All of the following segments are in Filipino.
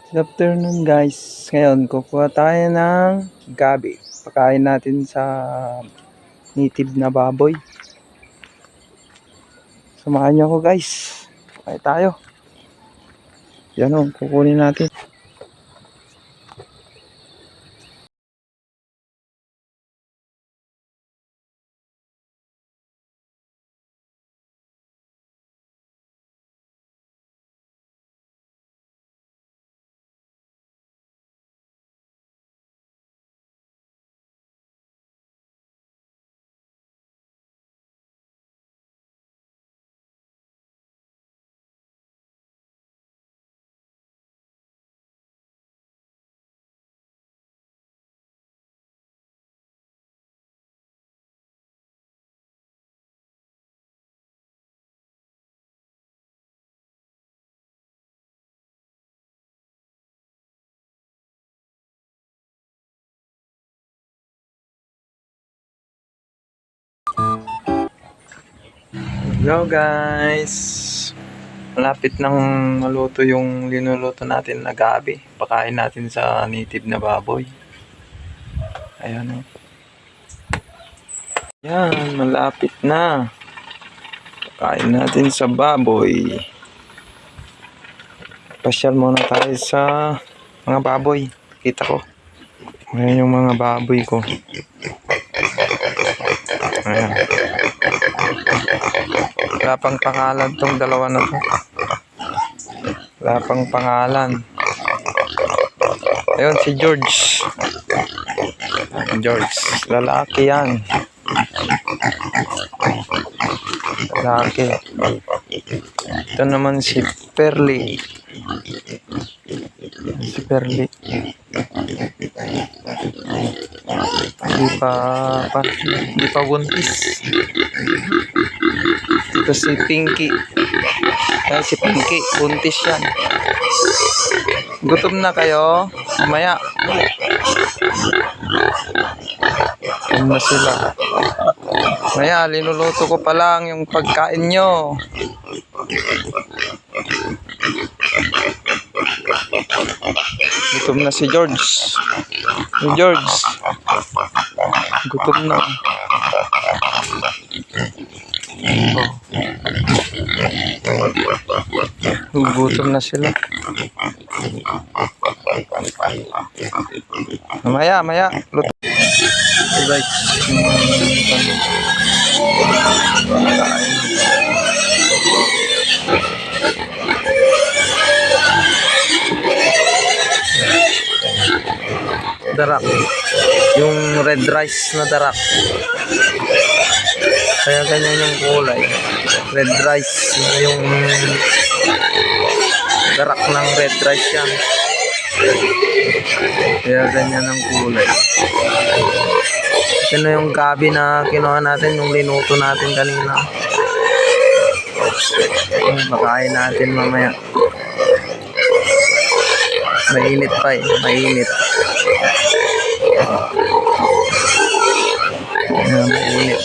Good afternoon guys. Ngayon kukuha tayo ng gabi. Pakain natin sa native na baboy. Samahan niyo ako guys. Pakain tayo. Yan o, kukunin natin. Hello guys. Malapit nang maluto yung linuluto natin na gabi. Pakain natin sa native na baboy. Ayan o. Yan, malapit na. Pakain natin sa baboy. Pasyal muna tayo sa mga baboy. Kita ko. Ayan yung mga baboy ko. Ayan. Wala pang pangalan tong dalawa na to. Wala pang pangalan. Ayun si George. George. Lalaki yan. Lalaki. Ito naman si Perly. Si Perly. Hindi pa buntis. Ito si Pinky. Yan si Pinky, buntis yan. Gutom na kayo? Mamaya. Gutom na sila. Mamaya, linuluto ko pa lang yung pagkain nyo. Gutom na si George. Si George. Gutom na. Gutom na sila. Maya. Luto. Right. Darak. Yung red rice na darak. Kaya ganyan yung kulay. Red rice. Yung darak ng red rice yan. Kaya ganyan ang kulay. Ito na yung gabi na kinuha natin. Yung linuto natin kanina. Makain natin mamaya. Mainit pa eh. Mainit. Ayan, mainit.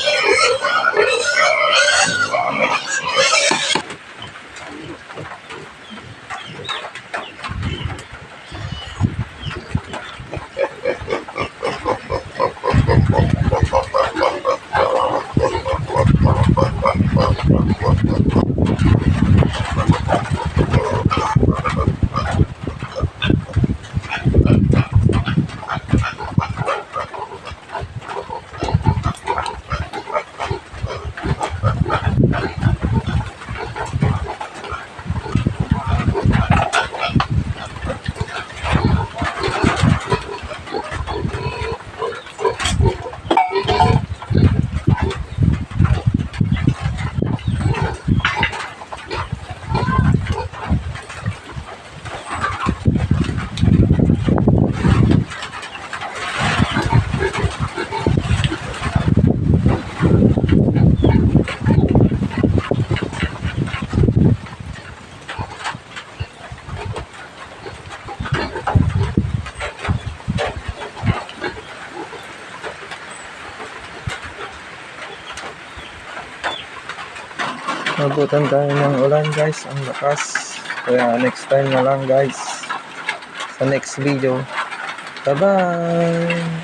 Nabutan tayo ng ulan guys, ang lakas. Kaya next time na lang guys. sa next video. Bye-bye!